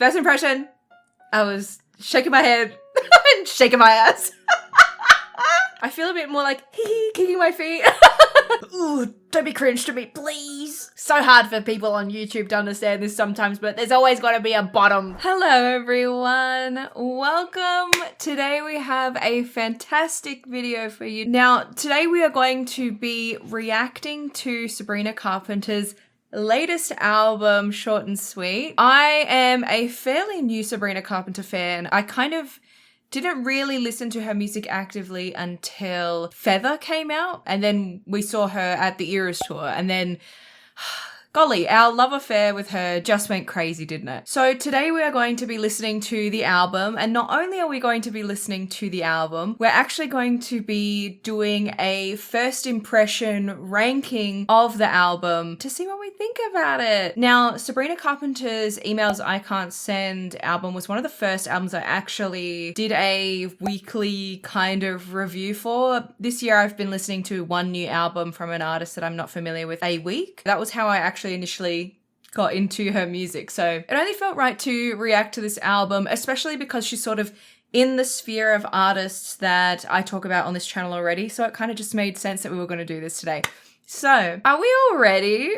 First impression, I was shaking my head and shaking my ass. I feel a bit more like kicking my feet. Ooh, don't be cringe to me, please. So hard for people on YouTube to understand this sometimes, but there's always got to be a bottom. Hello, everyone. Welcome. Today we have a fantastic video for you. Now, today we are going to be reacting to Sabrina Carpenter's latest album, Short and Sweet. I am a fairly new Sabrina Carpenter fan. I kind of didn't really listen to her music actively until Feather came out, and then we saw her at the Eras tour, and then golly, our love affair with her just went crazy, didn't it? So today we are going to be listening to the album, and not only are we going to be listening to the album, we're actually going to be doing a first impression ranking of the album to see what we think about it. Now, Sabrina Carpenter's Emails I Can't Send album was one of the first albums I actually did a weekly kind of review for. This year I've been listening to one new album from an artist that I'm not familiar with a week. That was how I actually initially got into her music. So it only felt right to react to this album, especially because she's sort of in the sphere of artists that I talk about on this channel already. So it kind of just made sense that we were going to do this today. So are we all ready?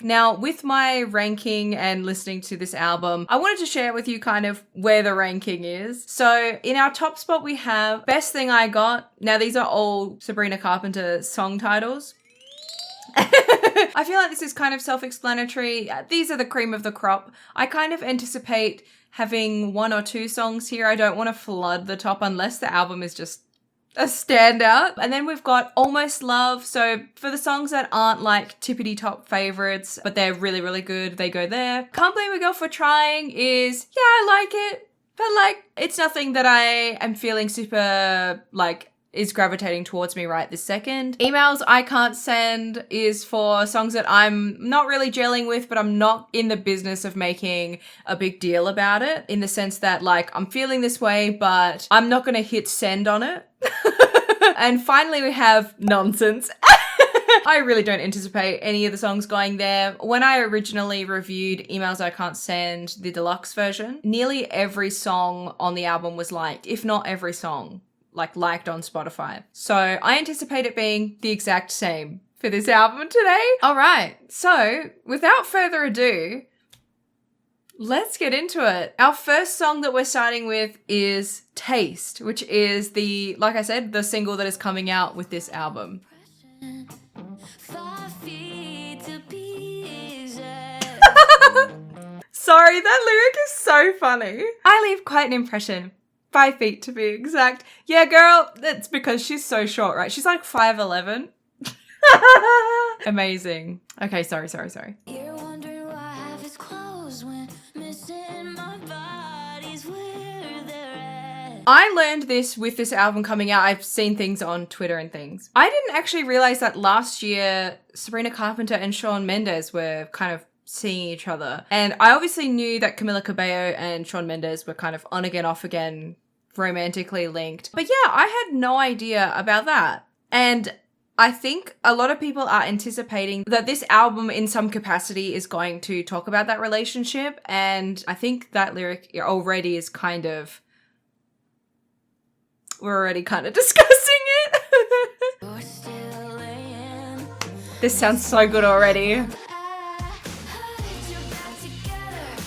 Now, with my ranking and listening to this album, I wanted to share with you kind of where the ranking is. So in our top spot, we have Best Thing I Got. Now, these are all Sabrina Carpenter song titles. I feel like this is kind of self-explanatory. These are the cream of the crop. I kind of anticipate having one or two songs here. I don't want to flood the top unless the album is just a standout. And then we've got Almost Love. So for the songs that aren't like tippity top favorites, but they're really, really good, they go there. Can't Blame a Girl for Trying is, yeah, I like it, but like it's nothing that I am feeling super like is gravitating towards me right this second. Emails I Can't Send is for songs that I'm not really gelling with, but I'm not in the business of making a big deal about it, in the sense that like I'm feeling this way, but I'm not gonna hit send on it. And finally we have Nonsense. I really don't anticipate any of the songs going there. When I originally reviewed Emails I Can't Send, the deluxe version, nearly every song on the album was liked, if not every song liked on Spotify. So I anticipate it being the exact same for this album today. All right, so without further ado, let's get into it. Our first song that we're starting with is Taste, which is the, like I said, the single that is coming out with this album. Sorry, that lyric is so funny. I leave quite an impression. 5 feet to be exact. Yeah, girl, that's because she's so short, right? She's like 5'11". Amazing. Okay, sorry. You're wondering why half his clothes went missing, my body's where they're at. I learned this with this album coming out. I've seen things on Twitter and things. I didn't actually realize that last year Sabrina Carpenter and Shawn Mendes were kind of seeing each other. And I obviously knew that Camila Cabello and Shawn Mendes were kind of on again, off again, romantically linked. But yeah, I had no idea about that. And I think a lot of people are anticipating that this album in some capacity is going to talk about that relationship. And I think that lyric already is kind of, we're already kind of discussing it. This sounds so good already.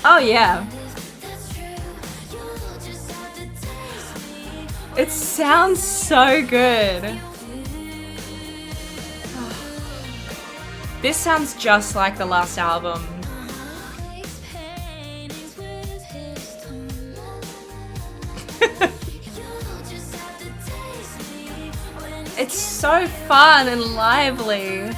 Oh yeah. It sounds so good. This sounds just like the last album. It's so fun and lively.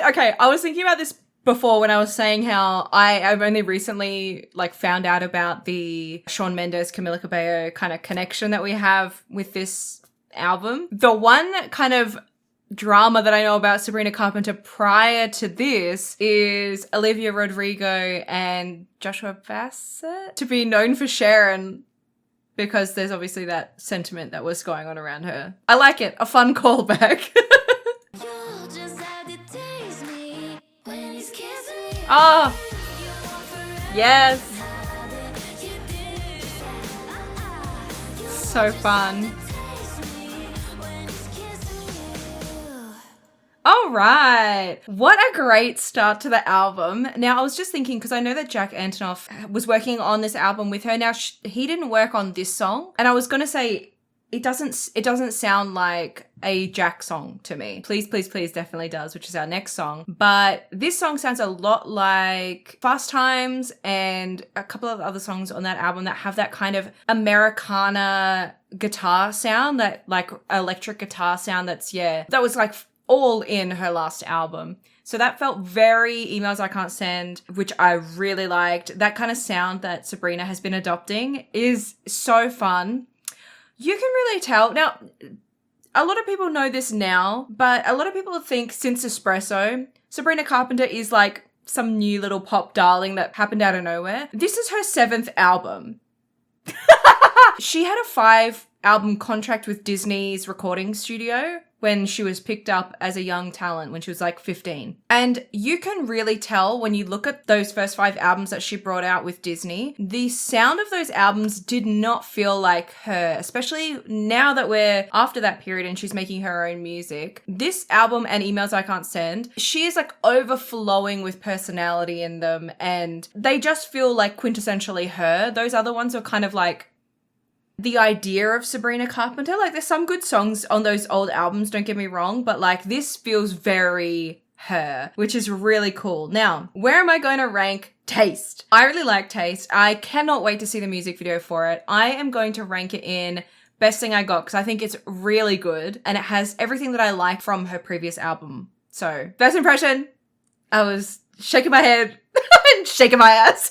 Okay, I was thinking about this before when I was saying how I've only recently found out about the Shawn Mendes, Camila Cabello kind of connection that we have with this album. The one kind of drama that I know about Sabrina Carpenter prior to this is Olivia Rodrigo and Joshua Bassett to be known for Sharon, because there's obviously that sentiment that was going on around her. I like it. A fun callback. Oh, yes. So fun. All right. What a great start to the album. Now, I was just thinking, because I know that Jack Antonoff was working on this album with her. Now, he didn't work on this song. And I was going to say, it doesn't sound like a Jack song to me. Please, Please, Please definitely does, which is our next song. But this song sounds a lot like Fast Times and a couple of other songs on that album that have that kind of Americana guitar sound, that like electric guitar sound that was like all in her last album. So that felt very Emails I Can't Send, which I really liked. That kind of sound that Sabrina has been adopting is so fun. You can really tell. Now, a lot of people know this now, but a lot of people think since Espresso, Sabrina Carpenter is like some new little pop darling that happened out of nowhere. This is her 7th album. She had a 5-album contract with Disney's recording studio when she was picked up as a young talent when she was like 15. And you can really tell when you look at those first 5 albums that she brought out with Disney, the sound of those albums did not feel like her, especially now that we're after that period and she's making her own music. This album and Emails I Can't Send, she is like overflowing with personality in them, and they just feel like quintessentially her. Those other ones are kind of like the idea of Sabrina Carpenter. Like, there's some good songs on those old albums, don't get me wrong, but like this feels very her, which is really cool. Now, where am I going to rank Taste? I really like Taste. I cannot wait to see the music video for it. I am going to rank it in Best Thing I Got, because I think it's really good and it has everything that I like from her previous album. So, first impression, I was shaking my head and shaking my ass.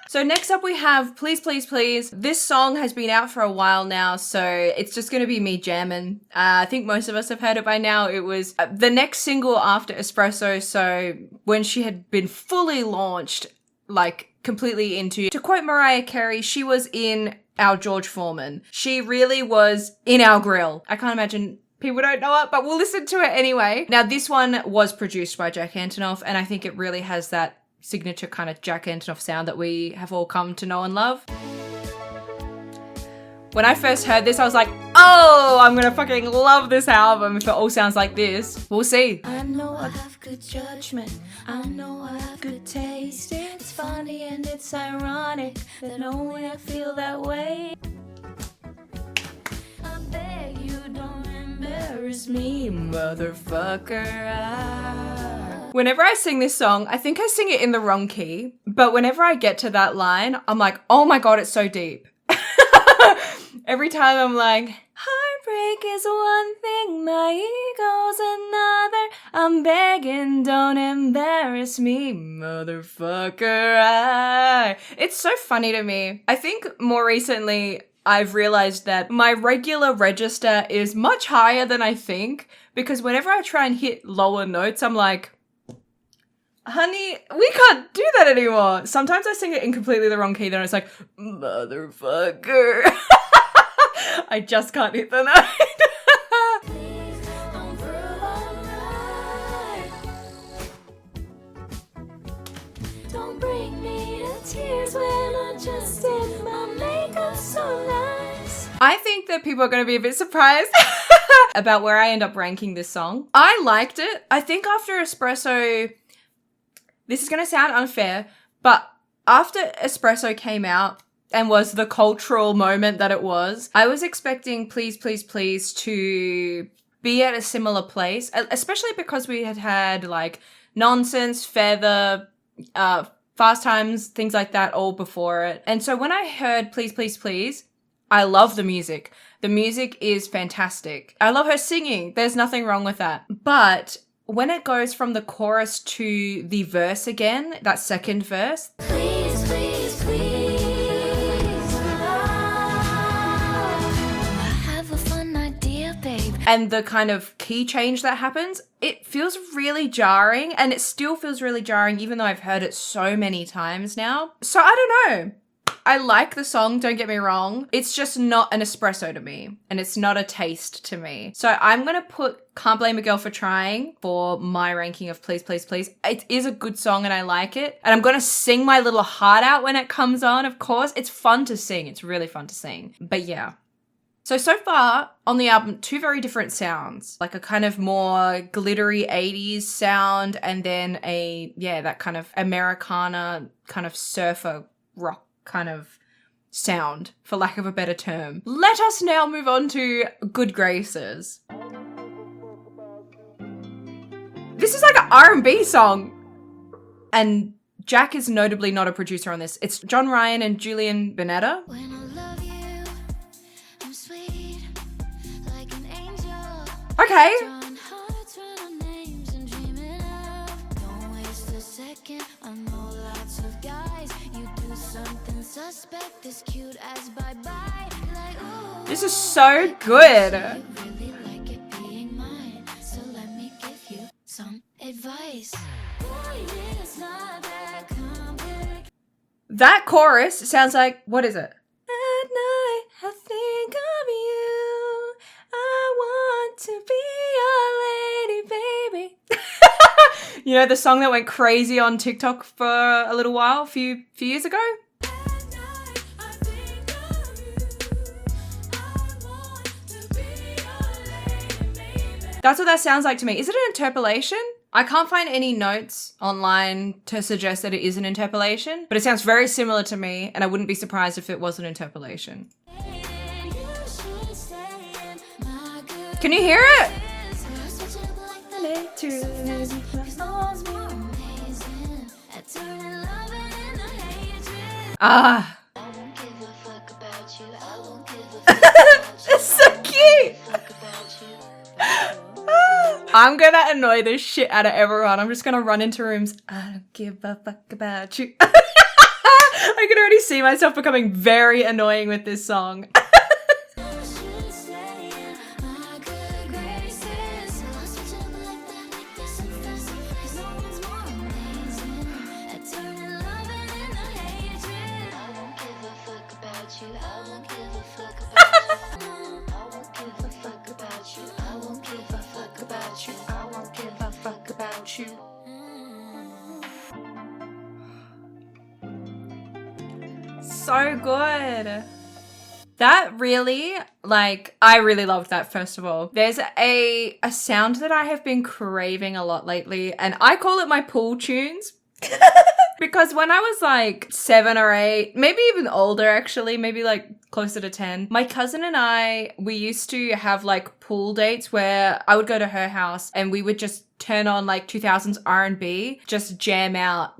So next up we have Please, Please, Please. This song has been out for a while now, so it's just going to be me jamming. I think most of us have heard it by now. It was the next single after Espresso, so when she had been fully launched, like completely into, to quote Mariah Carey, she was in our George Foreman. She really was in our grill. I can't imagine people don't know it, but we'll listen to it anyway. Now, this one was produced by Jack Antonoff, and I think it really has that signature kind of Jack Antonoff sound that we have all come to know and love. When I first heard this, I was like, oh, I'm gonna fucking love this album if it all sounds like this. We'll see. I know I have good judgment. I know I have good taste. It's funny and it's ironic that only I feel that way. I beg you don't embarrass me, motherfucker. Whenever I sing this song, I think I sing it in the wrong key, but whenever I get to that line, I'm like, oh my God, it's so deep. Every time I'm like, heartbreak is one thing, my ego's another. I'm begging, don't embarrass me, motherfucker. It's so funny to me. I think more recently, I've realized that my regular register is much higher than I think, because whenever I try and hit lower notes, I'm like, honey, we can't do that anymore. Sometimes I sing it in completely the wrong key, then it's like, motherfucker. I just can't hit the note. Don't bring me to tears when I just did my makeup so nice. I think that people are going to be a bit surprised about where I end up ranking this song. I liked it. I think after Espresso, this is going to sound unfair, but after Espresso came out and was the cultural moment that it was, I was expecting Please, Please, Please to be at a similar place, especially because we had like Nonsense, Feather, Fast Times, things like that all before it. And so when I heard Please, Please, Please, I love the music. The music is fantastic. I love her singing. There's nothing wrong with that. But when it goes from the chorus to the verse again, that second verse, please, please, please, I have a fun idea, babe. and the kind of key change that happens, it feels really jarring, and it still feels really jarring even though I've heard it so many times now. So I don't know. I like the song, don't get me wrong. It's just not an espresso to me, and it's not a taste to me. So I'm gonna put Can't Blame a Girl for Trying for my ranking of Please, Please, Please. It is a good song and I like it. And I'm gonna sing my little heart out when it comes on, of course. It's fun to sing. It's really fun to sing. But yeah. So far on the album, two very different sounds, like a kind of more glittery 80s sound, and then that kind of Americana, kind of surfer rock kind of sound, for lack of a better term. Let us now move on to Good Graces. This is like an R&B song. And Jack is notably not a producer on this. It's John Ryan and Julian Bunetta. Okay. This is so good. That chorus sounds like, what is it? At night, I think of you. I want to be your lady, baby. You know, the song that went crazy on TikTok for a little while, a few years ago? That's what that sounds like to me. Is it an interpolation? I can't find any notes online to suggest that it is an interpolation, but it sounds very similar to me, and I wouldn't be surprised if it was an interpolation. Can you hear it? Ah. It's so cute. I'm gonna annoy the shit out of everyone. I'm just gonna run into rooms. I don't give a fuck about you. I can already see myself becoming very annoying with this song. So good. That really, I really loved that, first of all. There's a sound that I have been craving a lot lately, and I call it my pool tunes. Because when I was 7 or 8, maybe even older actually, maybe closer to 10, my cousin and I, we used to have pool dates where I would go to her house and we would just turn on 2000s R&B, just jam out,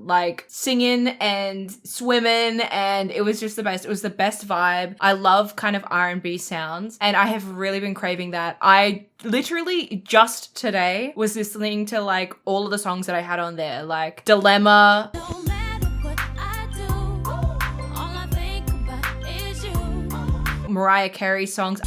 singing and swimming, and it was just the best. It was the best vibe. I love kind of R&B sounds, and I have really been craving that. I literally just today was listening to all of the songs that I had on there, Dilemma. Mariah Carey songs.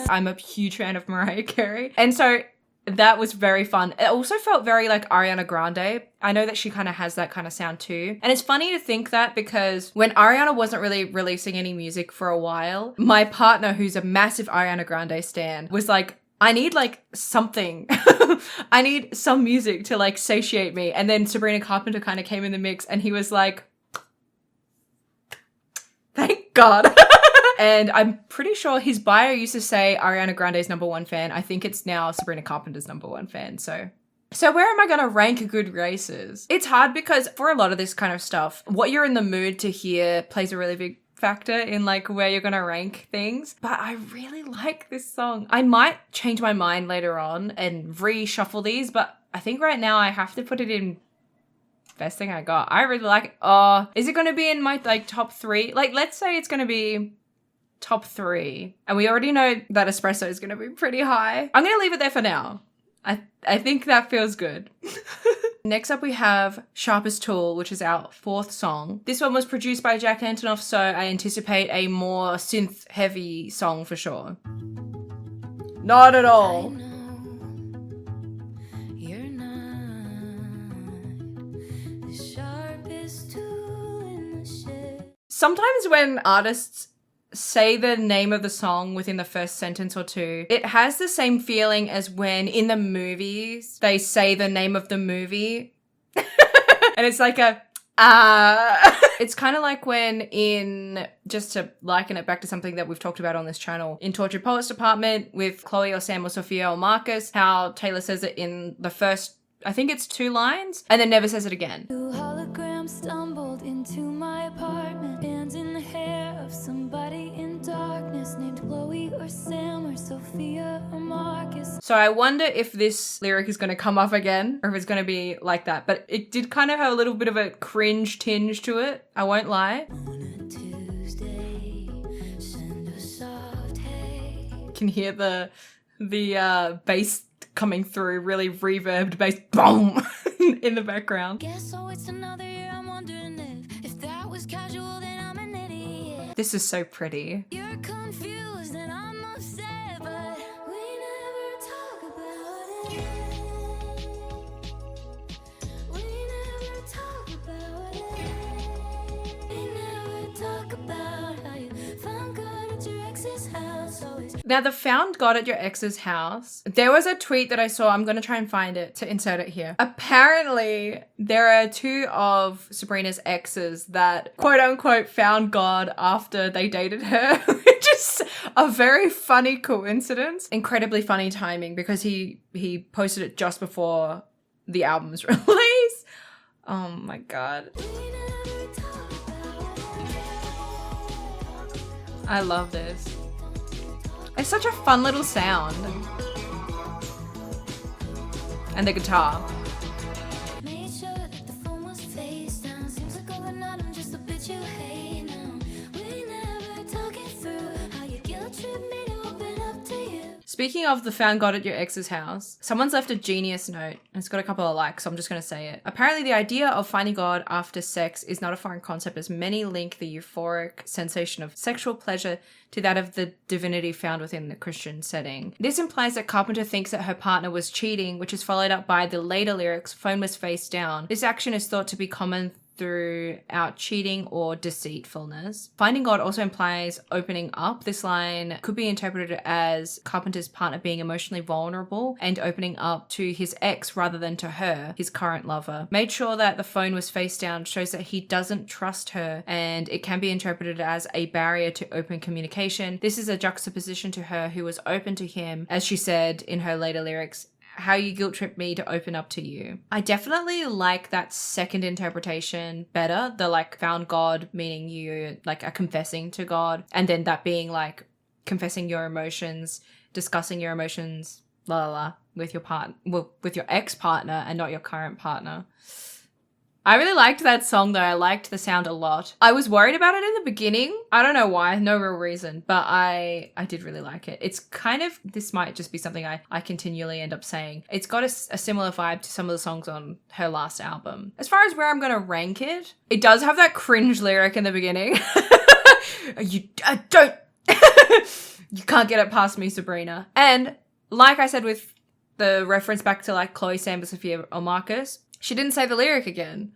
I'm a huge fan of Mariah Carey. And so that was very fun. It also felt very like Ariana Grande. I know that she kind of has that kind of sound too. And it's funny to think that because when Ariana wasn't really releasing any music for a while, my partner, who's a massive Ariana Grande stan, was like, I need something. I need some music to satiate me. And then Sabrina Carpenter kind of came in the mix and he was like, thank God. And I'm pretty sure his bio used to say Ariana Grande's #1 fan. I think it's now Sabrina Carpenter's #1 fan. So where am I going to rank Good Graces? It's hard because for a lot of this kind of stuff, what you're in the mood to hear plays a really big factor in where you're going to rank things. But I really like this song. I might change my mind later on and reshuffle these, but I think right now I have to put it in best thing I got. I really like it. Oh, is it going to be in my top 3? Let's say it's going to be top 3. And we already know that Espresso is going to be pretty high. I'm going to leave it there for now. I think that feels good. Next up we have Sharpest Tool, which is our 4th song. This one was produced by Jack Antonoff, so I anticipate a more synth-heavy song for sure. Not at all. Sometimes when artists say the name of the song within the first sentence or two, it has the same feeling as when in the movies they say the name of the movie and it's like a it's kind of like when just to liken it back to something that we've talked about on this channel, in Tortured Poets Department with Chloe or Sam or Sophia or Marcus, how Taylor says it in the first, I think it's 2 lines, and then never says it again. Hologram stumbled into my apartment, hands in the hair of somebody in darkness, named Chloe or Sam or Sophia or Marcus. So I wonder if this lyric is going to come up again, or if it's going to be like that. But it did kind of have a little bit of a cringe tinge to it, I won't lie. On a Tuesday, send a soft hey. You can hear the bass coming through, really reverbed bass, boom, in the background. Guess so, it's another year. I'm wondering if that was casual, then I'm an idiot. This is so pretty. You're confused and I'm upset, but we never talk about it. We never talk about it. We never talk about how you found God at your ex's house. Always. Now, the found God at your ex's house, there was a tweet that I saw. I'm going to try and find it to insert it here. Apparently, there are 2 of Sabrina's exes that quote unquote found God after they dated her, which is a very funny coincidence. Incredibly funny timing because he posted it just before the album's release. Oh my God. We never talk about it. I love this. It's such a fun little sound. And the guitar. Made sure that the phone was face down. Seems like overnight I'm just a bitch you hate now. We never talk it through. How you guilt trip me to open up to you. Speaking of the found God at your ex's house, someone's left a genius note. It's got a couple of likes, so I'm just going to say it. Apparently, the idea of finding God after sex is not a foreign concept, as many link the euphoric sensation of sexual pleasure to that of the divinity found within the Christian setting. This implies that Carpenter thinks that her partner was cheating, which is followed up by the later lyrics, phone was face down. This action is thought to be common throughout cheating or deceitfulness. Finding God also implies opening up. This line could be interpreted as Carpenter's partner being emotionally vulnerable and opening up to his ex rather than to her, his current lover. Made sure that the phone was face down shows that he doesn't trust her, and it can be interpreted as a barrier to open communication. This is a juxtaposition to her who was open to him, as she said in her later lyrics, how you guilt trip me to open up to you. I definitely like that second interpretation better. The like found God, meaning you like are confessing to God, and then that being like confessing your emotions, discussing your emotions, la la la, with your with your ex-partner and not your current partner. I really liked that song though. I liked the sound a lot. I was worried about it in the beginning. I don't know why, no real reason, but I did really like it. It's kind of, this might just be something I continually end up saying. It's got a similar vibe to some of the songs on her last album. As far as where I'm going to rank it, it does have that cringe lyric in the beginning. You don't, you can't get it past me, Sabrina. And like I said with the reference back to like Chloe, Sam, Sophia, or Marcus, she didn't say the lyric again.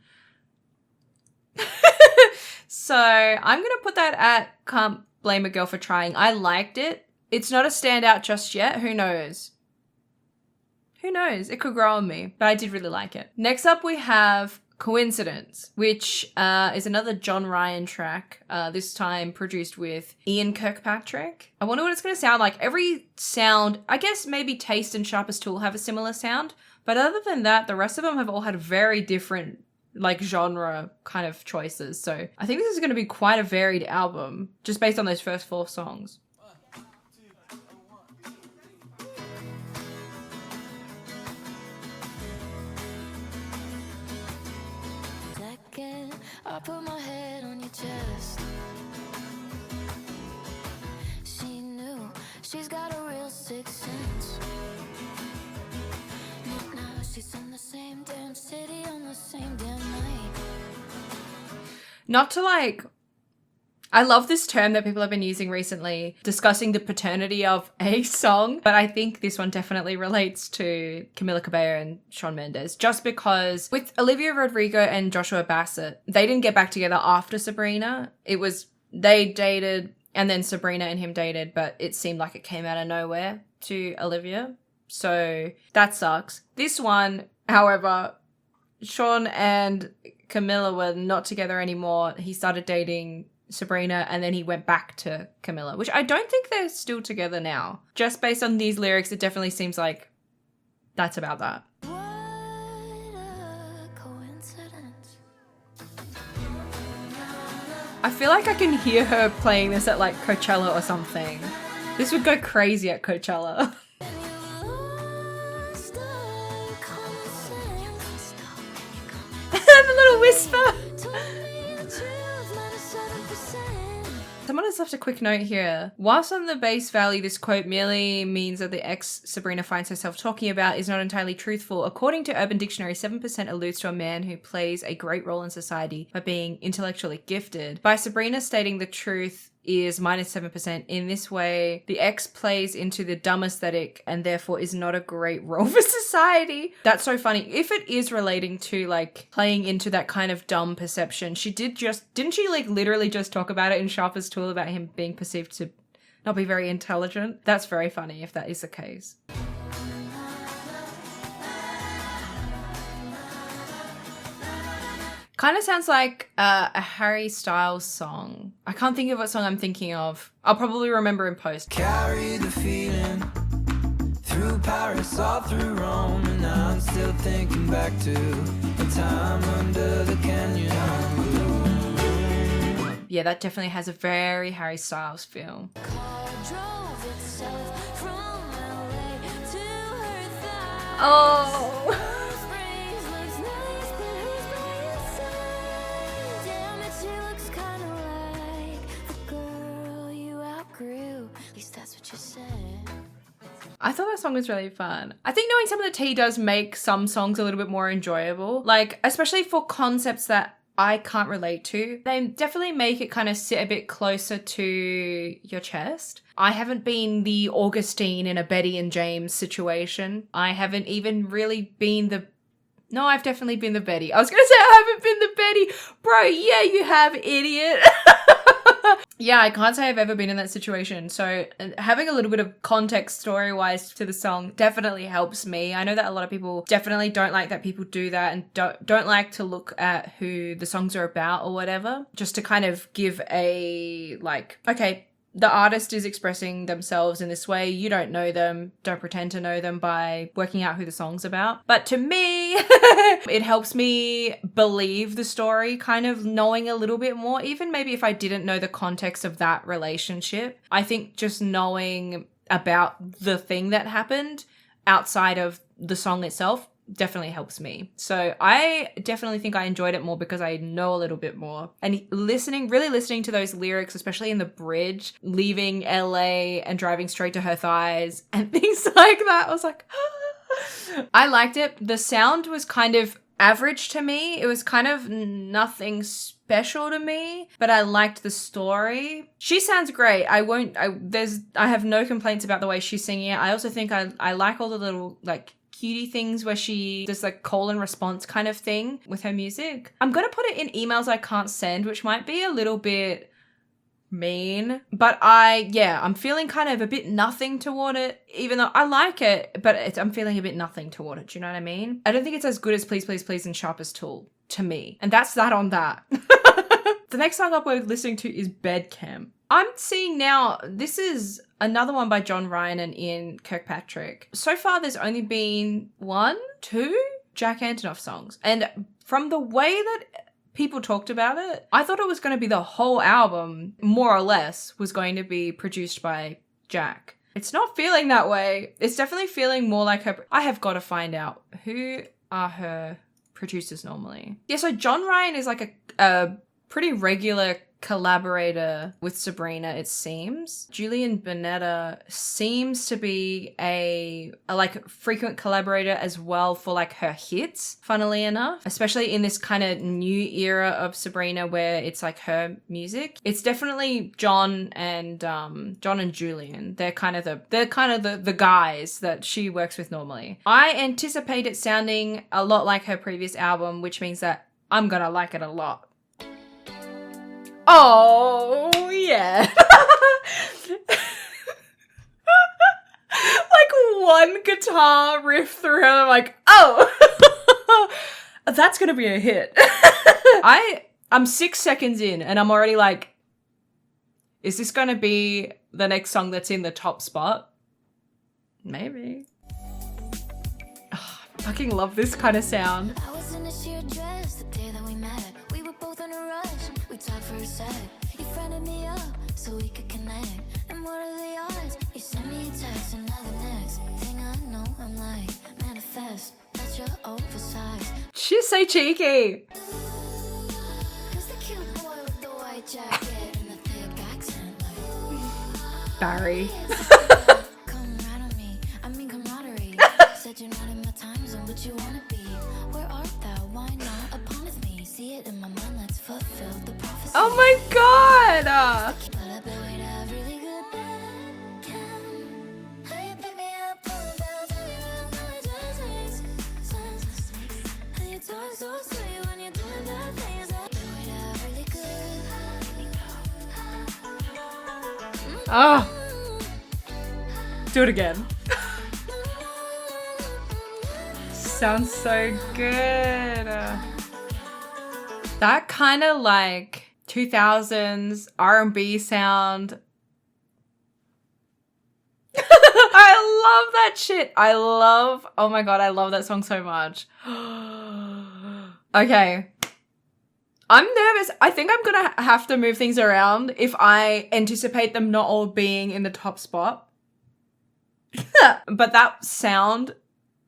So I'm going to put that at can't blame a girl for trying. I liked it. It's not a standout just yet. Who knows? Who knows? It could grow on me, but I did really like it. Next up we have Coincidence, which is another John Ryan track, this time produced with Ian Kirkpatrick. I wonder what it's going to sound like. Every sound, I guess maybe Taste and Sharpest Tool have a similar sound, but other than that, the rest of them have all had very different like genre kind of choices. So I think this is going to be quite a varied album just based on those first 4 songs. I put my head on your chest. She knew she's got a real sixth sense. Now she's on the same dance different city on the same damn night. Not to like, I love this term that people have been using recently, discussing the paternity of a song, but I think this one definitely relates to Camila Cabello and Shawn Mendes, just because with Olivia Rodrigo and Joshua Bassett, they didn't get back together after Sabrina. It was, they dated and then Sabrina and him dated, but it seemed like it came out of nowhere to Olivia. So that sucks. This one, however, Shawn and Camila were not together anymore. He started dating Sabrina and then he went back to Camila, which I don't think they're still together now. Just based on these lyrics, it definitely seems like that's about that. What a coincidence. I feel like I can hear her playing this at like Coachella or something. This would go crazy at Coachella. The little whisper. Someone has left a quick note here. Whilst on the base value, this quote merely means that the ex Sabrina finds herself talking about is not entirely truthful. According to Urban Dictionary, 7% alludes to a man who plays a great role in society by being intellectually gifted. By Sabrina stating the truth is -7%. In this way, the ex plays into the dumb aesthetic and therefore is not a great role for society. That's so funny. If it is relating to like playing into that kind of dumb perception, didn't she like literally just talk about it in Sharpest Tool about him being perceived to not be very intelligent? That's very funny if that is the case. Kind of sounds like a Harry Styles song. I can't think of what song I'm thinking of. I'll probably remember in post. Carry the feeling through Paris, all through Rome, and I'm still thinking back to the time under the canyon. Yeah, that definitely has a very Harry Styles feel. Car drove itself from LA to her thigh. Oh. Springs looks nice, but who's by your side? Damn it, she looks kinda like the girl you outgrew. At least that's what you said. I thought that song was really fun. I think knowing some of the tea does make some songs a little bit more enjoyable. Like, especially for concepts that I can't relate to. They definitely make it kind of sit a bit closer to your chest. I haven't been the Augustine in a Betty and James situation. I haven't even really been the... No, I've definitely been the Betty. I was going to say I haven't been the Betty. Bro, yeah, you have, idiot. Yeah, I can't say I've ever been in that situation. So having a little bit of context story-wise to the song definitely helps me. I know that a lot of people definitely don't like that people do that and don't like to look at who the songs are about or whatever. Just to kind of give a, like, okay, the artist is expressing themselves in this way. You don't know them. Don't pretend to know them by working out who the song's about. But to me, it helps me believe the story, kind of knowing a little bit more, even maybe if I didn't know the context of that relationship. I think just knowing about the thing that happened outside of the song itself definitely helps me. So I definitely think I enjoyed it more because I know a little bit more. And really listening to those lyrics, especially in the bridge, leaving LA and driving straight to her thighs and things like that. I was like, I liked it. The sound was kind of average to me. It was kind of nothing special to me, but I liked the story. She sounds great. I have no complaints about the way she's singing it. I also think I like all the little like cutie things where she does like call and response kind of thing with her music. I'm gonna put it in emails I can't send, which might be a little bit mean, but I'm feeling kind of a bit nothing toward it, even though I like it, but I'm feeling a bit nothing toward it. Do you know what I mean? I don't think it's as good as Please Please Please and Sharpest Tool to me, and that's that on that. The next song up we're listening to is Bed Chem. I'm seeing now, this is another one by John Ryan and Ian Kirkpatrick. So far, there's only been 2 Jack Antonoff songs. And from the way that people talked about it, I thought it was going to be the whole album, more or less, was going to be produced by Jack. It's not feeling that way. It's definitely feeling more like her. I have got to find out who are her producers normally. Yeah, so John Ryan is like a pretty regular collaborator with Sabrina, it seems. Julian Bunetta seems to be a like frequent collaborator as well for like her hits, funnily enough, especially in this kind of new era of Sabrina where it's like her music. It's definitely John and Julian. They're kind of the guys that she works with normally. I anticipate it sounding a lot like her previous album, which means that I'm gonna like it a lot. Oh, yeah. Like one guitar riff through her, I'm like, oh, that's gonna be a hit. I'm 6 seconds in and I'm already like, is this gonna be the next song that's in the top spot? Maybe. Oh, I fucking love this kind of sound. I was in a sheer dress the day that we met. We were both in a rush. We talked for a sec. You friended me up so we could connect. And what are the odds? You sent me a text and now the next thing I know, I'm like, manifest. That's your oversized. She's so cheeky. Who's the cute boy with the white jacket and the thick accent? Like, Barry. come right on me. I mean camaraderie. Said you're not in my time zone, but you wanna be. Where art thou? Why not upon me? See it in my mind, let's fulfill the prophecy. Oh my god. But I bet we'd have really good band cam. How you pick me up, pull it down, tell me when I'm gonna just make sense. How you talk so sweet when you're doing bad things. I bet we'd have really good. Oh. Do it again. Sounds so good. That kind of like 2000s R&B sound. I love that shit. Oh my god, I love that song so much. Okay. I'm nervous. I think I'm gonna have to move things around if I anticipate them not all being in the top spot. But that sound,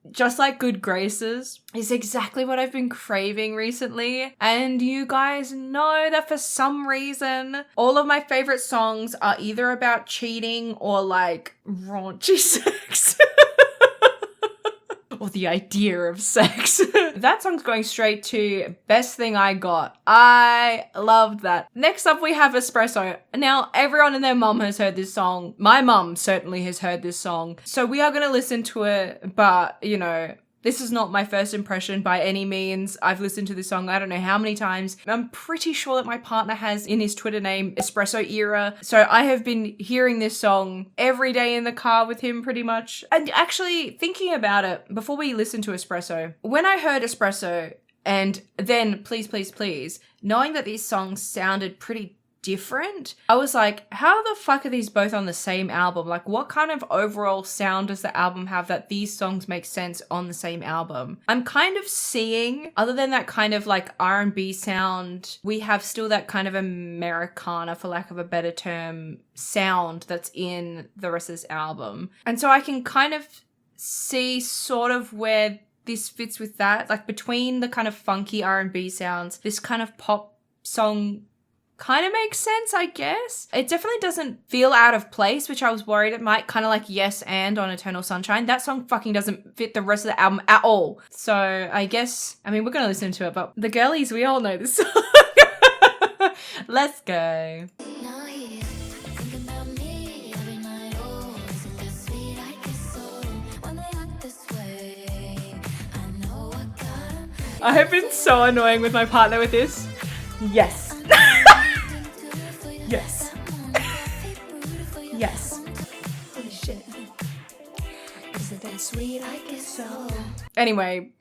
just like Good Graces, is exactly what I've been craving recently. And you guys know that for some reason, all of my favorite songs are either about cheating or like raunchy sex. Or the idea of sex. That song's going straight to Best Thing I Got. I loved that. Next up we have Espresso. Now everyone and their mum has heard this song. My mum certainly has heard this song. So we are going to listen to it, but you know, this is not my first impression by any means. I've listened to this song I don't know how many times. I'm pretty sure that my partner has in his Twitter name Espresso Era. So I have been hearing this song every day in the car with him pretty much. And actually thinking about it, before we listen to Espresso, when I heard Espresso and then Please Please Please, knowing that these songs sounded pretty different, I was like, how the fuck are these both on the same album? Like, what kind of overall sound does the album have that these songs make sense on the same album? I'm kind of seeing, other than that kind of like R&B sound, we have still that kind of Americana, for lack of a better term, sound that's in the rest of this album. And so I can kind of see sort of where this fits with that, like between the kind of funky R&B sounds, this kind of pop song kind of makes sense, I guess. It definitely doesn't feel out of place, which I was worried it might, kind of like Yes and on Eternal Sunshine. That song fucking doesn't fit the rest of the album at all. So I guess, I mean, we're going to listen to it, but the girlies, we all know this song. Let's go. Now here, think about me every night. Oh, isn't that sweet? I guess so. When they act this way, I know I got 'em. I have been so annoying with my partner with this. Yes. Yes. Yes. Holy shit. Isn't that sweet? I guess so. Anyway,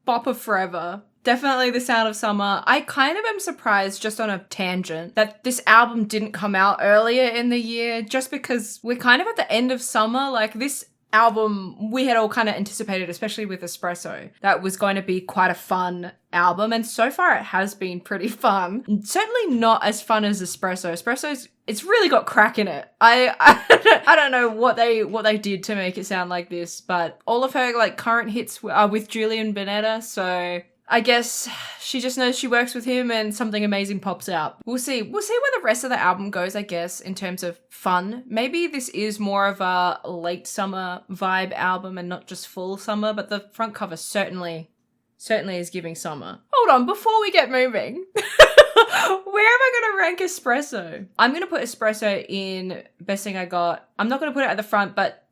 bop of forever. Definitely the sound of summer. I kind of am surprised, just on a tangent, that this album didn't come out earlier in the year, just because we're kind of at the end of summer. Like, this album we had all kind of anticipated, especially with Espresso, that was going to be quite a fun album, and so far it has been pretty fun. Certainly not as fun as Espresso's. It's really got crack in it. I don't know what they did to make it sound like this, but all of her like current hits are with Julian Bunetta, so I guess she just knows she works with him and something amazing pops out. We'll see. We'll see where the rest of the album goes, I guess, in terms of fun. Maybe this is more of a late summer vibe album and not just full summer, but the front cover certainly is giving summer. Hold on, before we get moving, where am I going to rank Espresso? I'm going to put Espresso in Best Thing I Got. I'm not going to put it at the front, but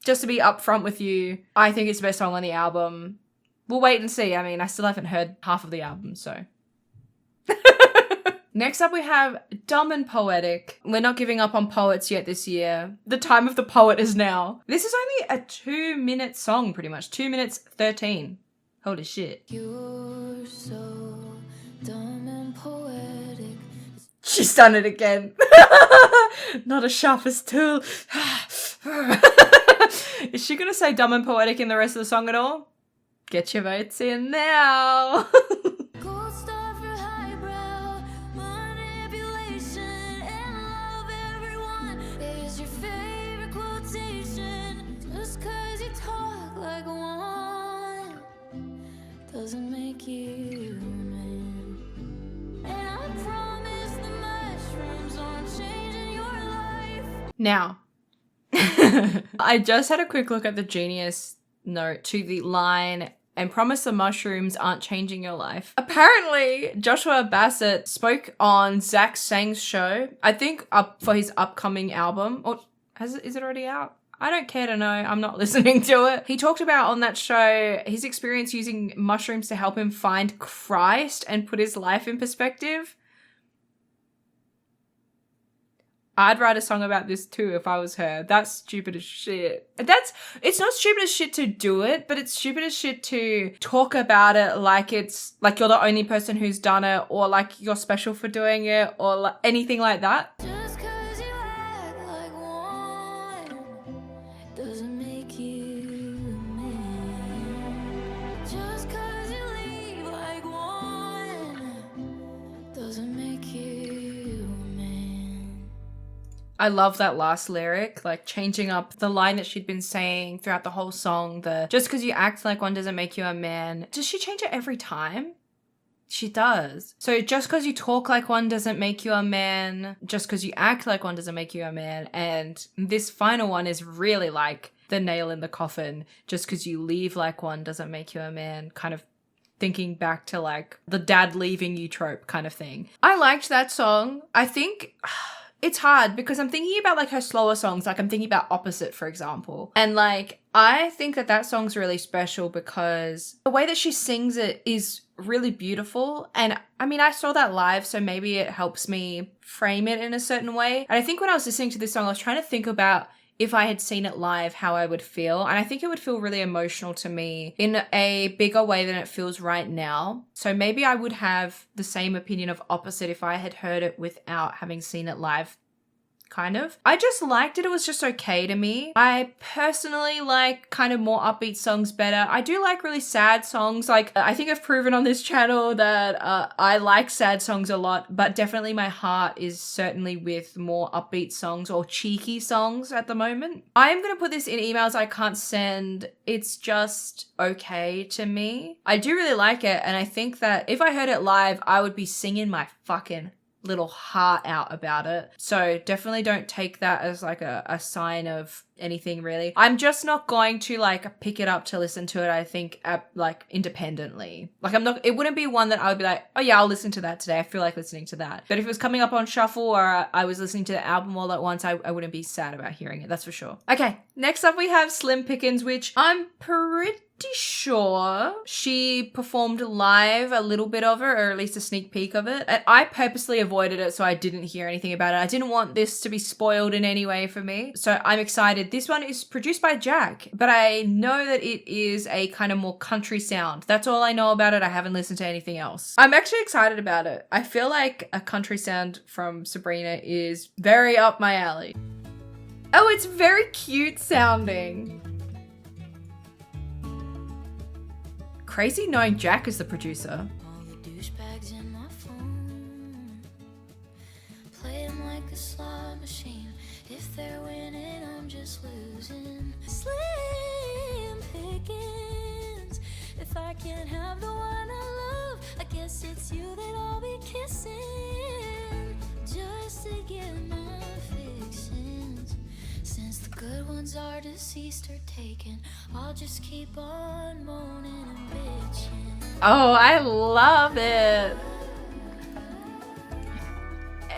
just to be upfront with you, I think it's the best song on the album. We'll wait and see. I mean, I still haven't heard half of the album, so. Next up, we have Dumb and Poetic. We're not giving up on poets yet this year. The time of the poet is now. This is only a 2-minute song, pretty much. 2 minutes 13. Holy shit. You're so dumb and poetic. She's done it again. Not a sharpest tool. Is she gonna say dumb and poetic in the rest of the song at all? Get your votes in now. Gold star for highbrow manipulation and love everyone is your favorite quotation. Just 'cause you talk like one doesn't make you a man. And I promise the mushrooms aren't changing your life. Now, I just had a quick look at the Genius note to the line, and promise the mushrooms aren't changing your life. Apparently, Joshua Bassett spoke on Zach Sang's show, I think up for his upcoming album. Or is it already out? I don't care to know. I'm not listening to it. He talked about on that show his experience using mushrooms to help him find Christ and put his life in perspective. I'd write a song about this too if I was her. That's stupid as shit. It's not stupid as shit to do it, but it's stupid as shit to talk about it like it's like you're the only person who's done it, or like you're special for doing it, or like anything like that. Just 'cause you act like one doesn't make you a man. Just 'cause you leave like one doesn't make you a man. I love that last lyric, like changing up the line that she'd been saying throughout the whole song. The just because you act like one doesn't make you a man. Does she change it every time? She does. So just because you talk like one doesn't make you a man. Just because you act like one doesn't make you a man. And this final one is really like the nail in the coffin. Just because you leave like one doesn't make you a man. Kind of thinking back to like the dad leaving you trope kind of thing. I liked that song. I think it's hard because I'm thinking about like her slower songs. Like I'm thinking about Opposite, for example. And like, I think that song's really special because the way that she sings it is really beautiful. And I mean, I saw that live, so maybe it helps me frame it in a certain way. And I think when I was listening to this song, I was trying to think about if I had seen it live, how I would feel. And I think it would feel really emotional to me in a bigger way than it feels right now. So maybe I would have the same opinion of Opposite if I had heard it without having seen it live. Kind of. I just liked it. It was just okay to me. I personally like kind of more upbeat songs better. I do like really sad songs. Like I think I've proven on this channel that I like sad songs a lot, but definitely my heart is certainly with more upbeat songs or cheeky songs at the moment. I'm going to put this in emails I can't send. It's just okay to me. I do really like it, and I think that if I heard it live, I would be singing my fucking little heart out about it. So definitely don't take that as like a sign of anything really. I'm just not going to like pick it up to listen to it, I think, like independently. Like it wouldn't be one that I would be like, oh yeah, I'll listen to that today. I feel like listening to that. But if it was coming up on shuffle or I was listening to the album all at once, I wouldn't be sad about hearing it. That's for sure. Okay, next up we have Slim Pickins, which I'm pretty sure she performed live a little bit of it, or at least a sneak peek of it. And I purposely avoided it so I didn't hear anything about it. I didn't want this to be spoiled in any way for me. So I'm excited. This one is produced by Jack, but I know that it is a kind of more country sound. That's all I know about it. I haven't listened to anything else. I'm actually excited about it. I feel like a country sound from Sabrina is very up my alley. Oh, it's very cute sounding. Crazy knowing Jack is the producer. All the douchebags in my phone play 'em like a slot machine. If they're winning, I'm just losing. Slim Pickins. If if I can't have the one I love, I guess it's you that I'll be kissing, just to get my fixins. Since the good ones are deceased or taken, I'll just keep on moaning and bitching. Oh, I love it.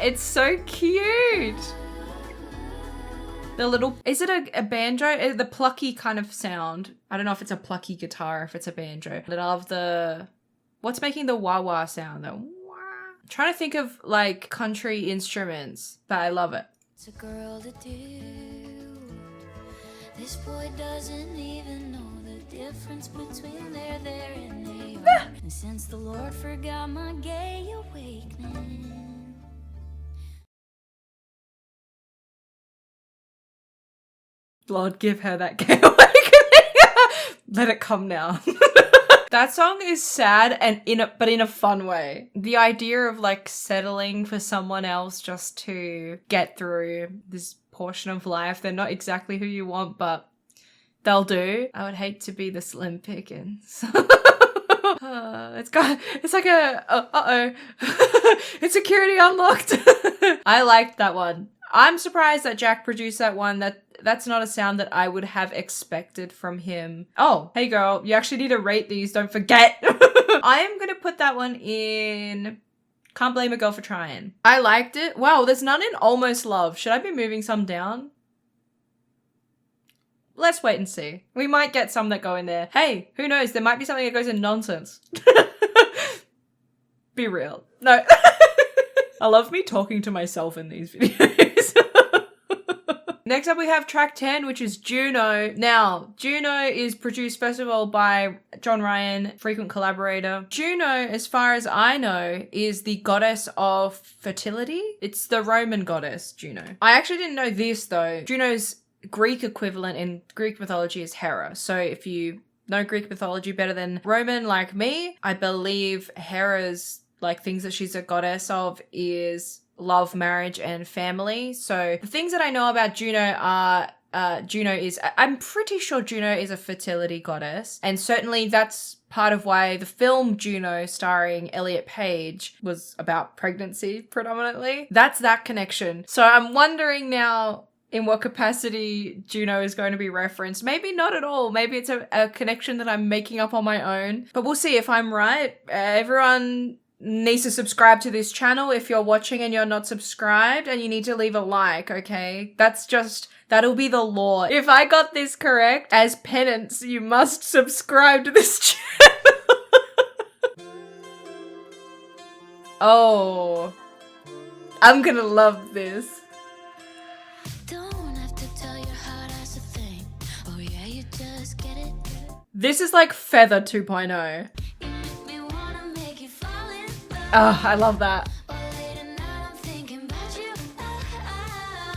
It's so cute. The little, is it a banjo? The plucky kind of sound. I don't know if it's a plucky guitar, if it's a banjo. I love the, what's making the wah wah sound though? Wah. I'm trying to think of like country instruments, but I love it. It's a girl to do. This boy doesn't even know the difference between there and they are. And since the Lord forgot my gay awakening, Lord, give her that gay awakening. Let it come now. That song is sad and but in a fun way. The idea of like settling for someone else just to get through this portion of life. They're not exactly who you want, but they'll do. I would hate to be the Slim Pickins. It's like a, it's security unlocked. I liked that one. I'm surprised that Jack produced that one. That's not a sound that I would have expected from him. Oh, hey girl, you actually need to rate these, don't forget. I am gonna put that one in Can't Blame a Girl for Trying. I liked it. Wow, there's none in Almost Love. Should I be moving some down? Let's wait and see. We might get some that go in there. Hey, who knows? There might be something that goes in Nonsense. Be real. No. I love me talking to myself in these videos. Next up we have track 10, which is Juno. Now, Juno is produced first of all by John Ryan, frequent collaborator. Juno, as far as I know, is the goddess of fertility. It's the Roman goddess, Juno. I actually didn't know this though. Juno's Greek equivalent in Greek mythology is Hera. So if you know Greek mythology better than Roman like me, I believe Hera's like things that she's a goddess of is love, marriage, and family. So the things that I know about Juno are I'm pretty sure Juno is a fertility goddess. And certainly that's part of why the film Juno starring Elliot Page was about pregnancy predominantly. That's that connection. So I'm wondering now in what capacity Juno is going to be referenced. Maybe not at all. Maybe it's a connection that I'm making up on my own. But we'll see if I'm right. Everyone needs to subscribe to this channel if you're watching and you're not subscribed, and you need to leave a like, okay? That'll be the law. If I got this correct, as penance, you must subscribe to this channel. Oh, I'm gonna love this. don't have to tell your heart that's a thing. Oh yeah, you just get it. This is like Feather 2.0. You make me wanna make you fall in love. Oh, I love that. But late at night I'm thinking about you. I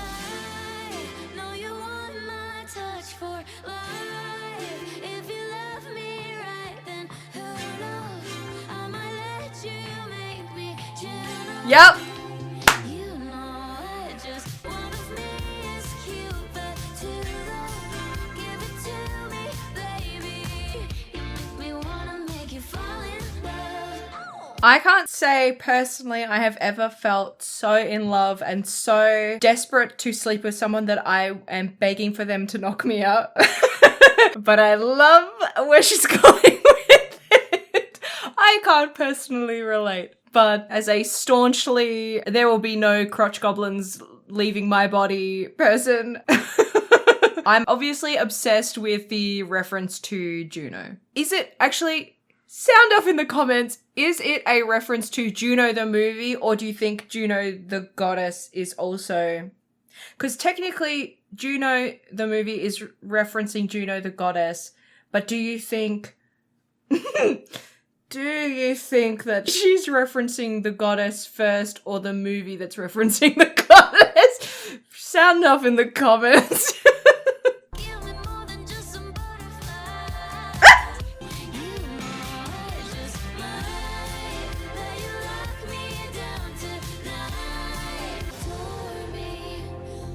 know you want my touch for life. If you love me right, then who knows? I might let you make me Juno. Yep. You know I just one of me is Cupid too. Give it to me, baby. You make me wanna make you fall in love. I can't say personally I have ever felt so in love and so desperate to sleep with someone that I am begging for them to knock me out. But I love where she's going with it. I can't personally relate. But as a staunchly, there will be no crotch goblins leaving my body person, I'm obviously obsessed with the reference to Juno. Is it actually, sound off in the comments, is it a reference to Juno the movie, or do you think Juno the goddess is also... Because technically Juno the movie is referencing Juno the goddess, but do you think... Do you think that she's referencing the goddess first, or the movie that's referencing the goddess? Sound off in the comments. Give me more than just some butterflies. You know I just might let you lock me down tonight. Adore me,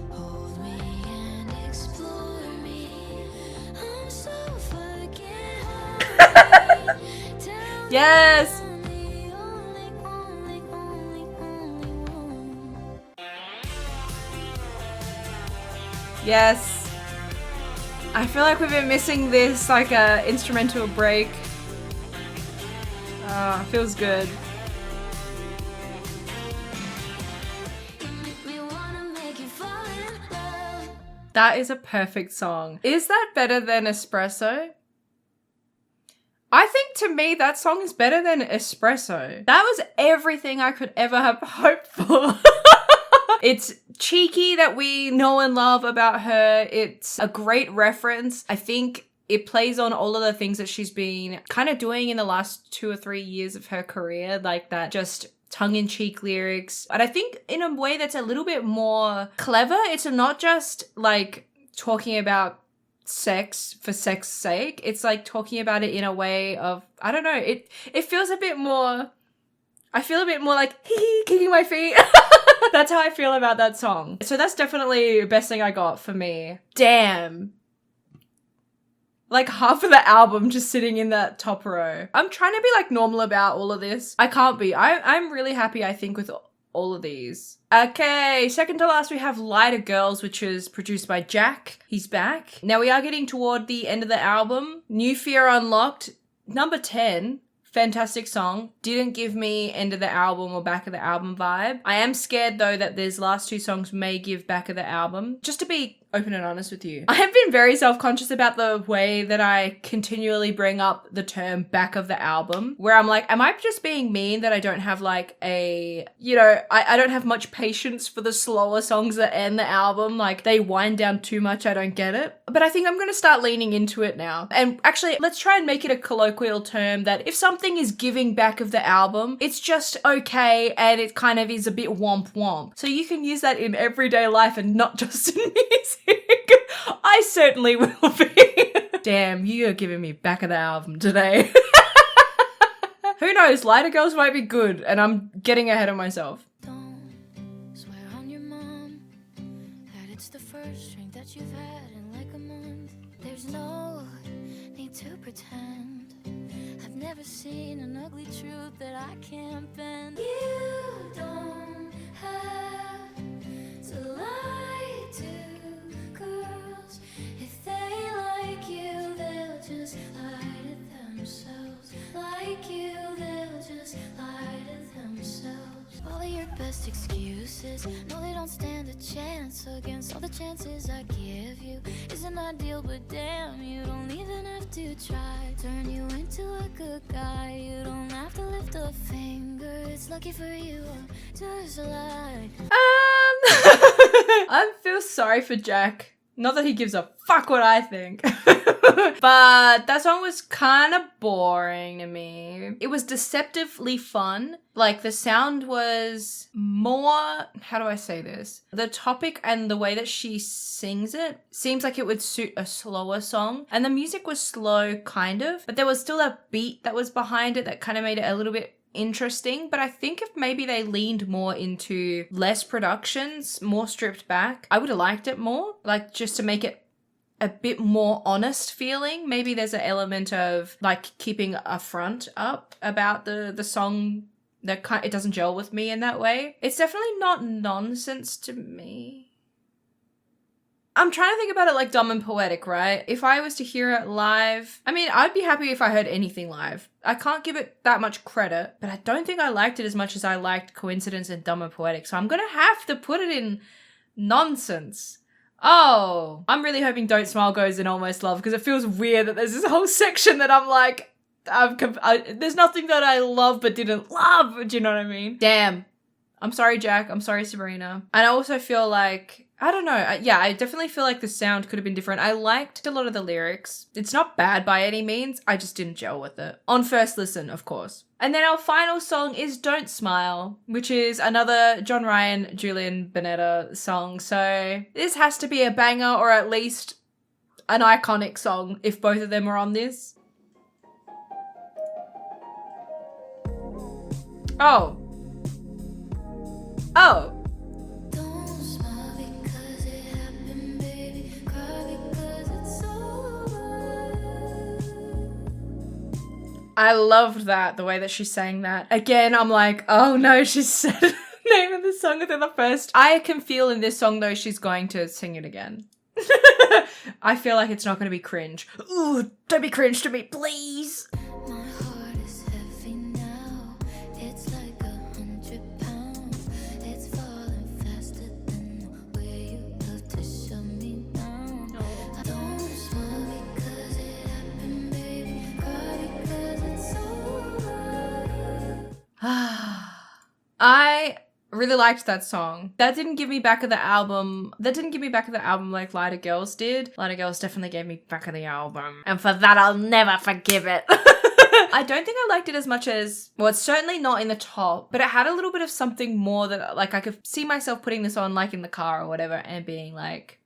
hold me and explore me. I'm so fucking hungry. Yes! Yes. I feel like we've been missing this, like a instrumental break. Feels good. That is a perfect song. Is that better than Espresso? I think to me that song is better than Espresso. That was everything I could ever have hoped for. It's cheeky that we know and love about her. It's a great reference. I think it plays on all of the things that she's been kind of doing in the last 2 or 3 years of her career, like that just tongue-in-cheek lyrics. And I think in a way that's a little bit more clever. It's not just like talking about sex for sex sake. It's like talking about it in a way of, I don't know, it feels a bit more, I feel a bit more like kicking my feet. That's how I feel about that song. So that's definitely the best thing I got for me. Damn. Like half of the album just sitting in that top row. I'm trying to be like normal about all of this. I can't be. I'm really happy, I think, with all of these. Okay, second to last we have Lighter Girls, which is produced by Jack. He's back. Now we are getting toward the end of the album. New Fear Unlocked, number 10. Fantastic song. Didn't give me end of the album or back of the album vibe. I am scared though that these last 2 songs may give back of the album. Just to be open and honest with you, I have been very self-conscious about the way that I continually bring up the term back of the album, where I'm like, am I just being mean that I don't have like a, you know, I don't have much patience for the slower songs that end the album. Like they wind down too much. I don't get it. But I think I'm going to start leaning into it now. And actually, let's try and make it a colloquial term that if something is giving back of the album, it's just okay and it kind of is a bit womp womp. So you can use that in everyday life and not just in music. I certainly will be. Damn, you are giving me back of the album today. Who knows? Lighter Girls might be good and I'm getting ahead of myself. Don't swear on your mom that it's the first drink that you've had in like a month. There's no need to pretend. I've never seen an ugly truth that I can't bend. You don't have to lie to girls. If they like you, they'll just lie to themselves. Like you, they'll just lie to themselves. All of your best excuses, no, they don't stand a chance against all the chances I give you. Isn't ideal, but damn, you don't even have to try. Turn you into a good guy. You don't have to lift a finger. It's lucky for you, just lie. I feel sorry for Jack. Not that he gives a fuck what I think. But that song was kind of boring to me. It was deceptively fun. Like the sound was more, how do I say this? The topic and the way that she sings it seems like it would suit a slower song. And the music was slow kind of, but there was still a beat that was behind it that kind of made it a little bit interesting. But I think if maybe they leaned more into less productions, more stripped back, I would have liked it more. Like just to make it a bit more honest feeling. Maybe there's an element of like keeping a front up about the song that it doesn't gel with me in that way. It's definitely not nonsense to me. I'm trying to think about it like Dumb and Poetic, right? If I was to hear it live, I mean, I'd be happy if I heard anything live. I can't give it that much credit, but I don't think I liked it as much as I liked Coincidence and Dumb and Poetic. So I'm going to have to put it in nonsense. Oh, I'm really hoping Don't Smile goes in Almost Love because it feels weird that there's this whole section that I'm like, there's nothing that I love but didn't love. Do you know what I mean? Damn. I'm sorry, Jack. I'm sorry, Sabrina. And I also feel like, I don't know. Yeah, I definitely feel like the sound could have been different. I liked a lot of the lyrics. It's not bad by any means. I just didn't gel with it. On first listen, of course. And then our final song is Don't Smile, which is another John Ryan, Julian Bunetta song. So this has to be a banger or at least an iconic song if both of them are on this. Oh. Oh. I loved that, the way that she sang that. Again, I'm like, oh no, she said the name of the song within the first. I can feel in this song though, she's going to sing it again. I feel like it's not going to be cringe. Ooh, don't be cringe to me, please. My heart is heavy now. It's like 100 pounds. It's falling faster than the way you love to shut me down. I don't smile because it happened, baby. Cry because it's over. I really liked that song. That didn't give me back of the album. Like Lighter Girls did. Lighter Girls definitely gave me back of the album. And for that, I'll never forgive it. I don't think I liked it as much as, well, it's certainly not in the top, but it had a little bit of something more that, like, I could see myself putting this on, like, in the car or whatever and being, like,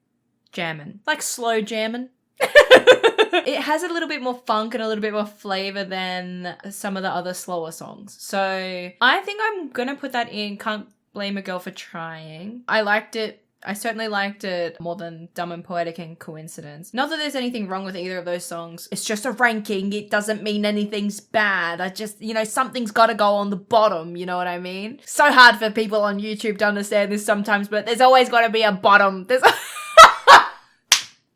jamming. Like, slow jamming. It has a little bit more funk and a little bit more flavor than some of the other slower songs. So I think I'm gonna put that in Can't Blame a Girl for Trying. I liked it. I certainly liked it more than Dumb and Poetic and Coincidence. Not that there's anything wrong with either of those songs. It's just a ranking. It doesn't mean anything's bad. I just, something's got to go on the bottom. You know what I mean? So hard for people on YouTube to understand this sometimes, but there's always got to be a bottom.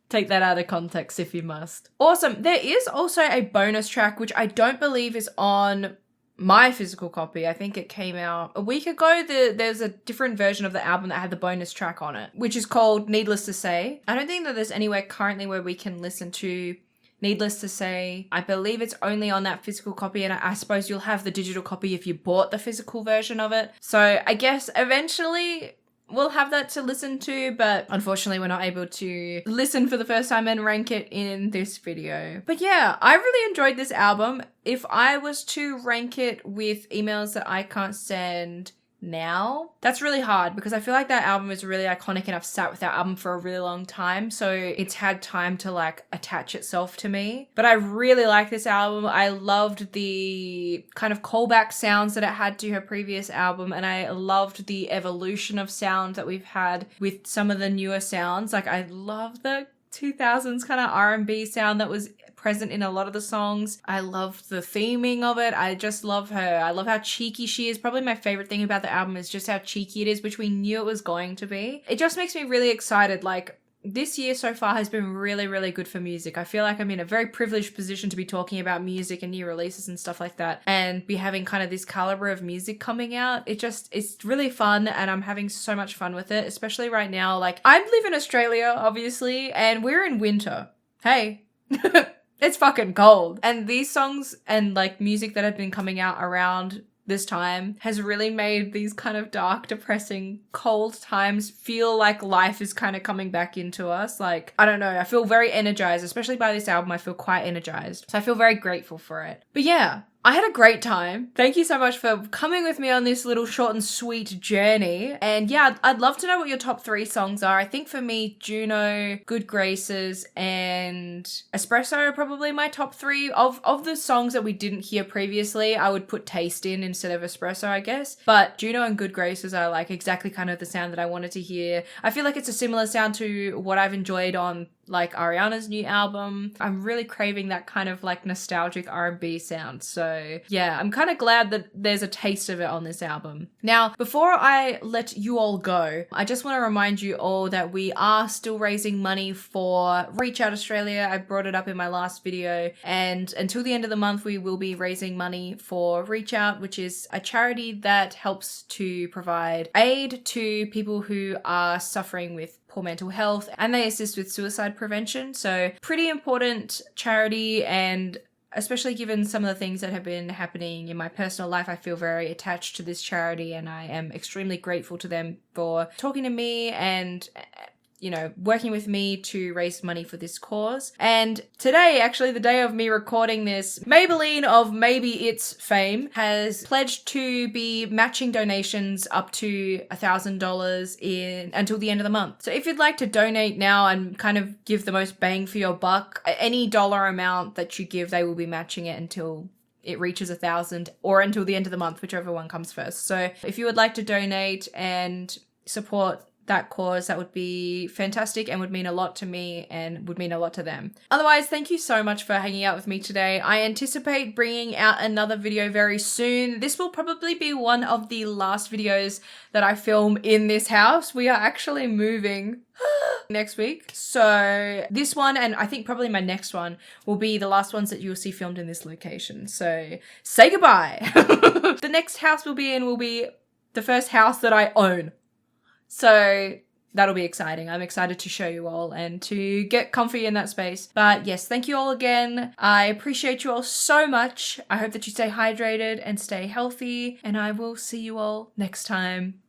Take that out of context if you must. Awesome. There is also a bonus track, which I don't believe is on my physical copy. I think it came out a week ago. There's a different version of the album that had the bonus track on it, which is called Needless to Say. I don't think that there's anywhere currently where we can listen to Needless to Say. I believe it's only on that physical copy, and I suppose you'll have the digital copy if you bought the physical version of it. So I guess eventually we'll have that to listen to, but unfortunately we're not able to listen for the first time and rank it in this video. But yeah, I really enjoyed this album. If I was to rank it with emails that I can't send now, that's really hard because I feel like that album is really iconic and I've sat with that album for a really long time, so it's had time to like attach itself to me. But I really like this album. I loved the kind of callback sounds that it had to her previous album, and I loved the evolution of sound that we've had with some of the newer sounds. Like, I love the 2000s kind of R&B sound that was present in a lot of the songs. I love the theming of it. I just love her. I love how cheeky she is. Probably my favorite thing about the album is just how cheeky it is, which we knew it was going to be. It just makes me really excited. Like, this year so far has been really, really good for music. I feel like I'm in a very privileged position to be talking about music and new releases and stuff like that, and be having kind of this caliber of music coming out. It's really fun, and I'm having so much fun with it, especially right now. Like, I live in Australia, obviously, and we're in winter. Hey. It's fucking cold. And these songs and like music that have been coming out around this time has really made these kind of dark, depressing, cold times feel like life is kind of coming back into us. Like, I don't know, I feel very energized, especially by this album. I feel quite energized. So I feel very grateful for it. But yeah, I had a great time. Thank you so much for coming with me on this little short and sweet journey. And yeah, I'd love to know what your top 3 songs are. I think for me, Juno, Good Graces, and Espresso are probably my top 3. Of the songs that we didn't hear previously, I would put Taste in instead of Espresso, I guess. But Juno and Good Graces are like exactly kind of the sound that I wanted to hear. I feel like it's a similar sound to what I've enjoyed on like Ariana's new album. I'm really craving that kind of like nostalgic R&B sound. So yeah, I'm kind of glad that there's a taste of it on this album. Now, before I let you all go, I just want to remind you all that we are still raising money for Reach Out Australia. I brought it up in my last video, and until the end of the month, we will be raising money for Reach Out, which is a charity that helps to provide aid to people who are suffering with poor mental health, and they assist with suicide prevention. So pretty important charity, and especially given some of the things that have been happening in my personal life, I feel very attached to this charity, and I am extremely grateful to them for talking to me and working with me to raise money for this cause. And today, actually the day of me recording this, Maybelline of Maybe It's fame has pledged to be matching donations up to $1,000 until the end of the month. So if you'd like to donate now and kind of give the most bang for your buck, any dollar amount that you give, they will be matching it until it reaches 1,000 or until the end of the month, whichever one comes first. So if you would like to donate and support that cause, that would be fantastic and would mean a lot to me and would mean a lot to them. Otherwise, thank you so much for hanging out with me today. I anticipate bringing out another video very soon. This will probably be one of the last videos that I film in this house. We are actually moving next week. So this one, and I think probably my next one, will be the last ones that you'll see filmed in this location. So say goodbye. The next house we'll be in will be the first house that I own. So that'll be exciting. I'm excited to show you all and to get comfy in that space. But yes, thank you all again. I appreciate you all so much. I hope that you stay hydrated and stay healthy, and I will see you all next time.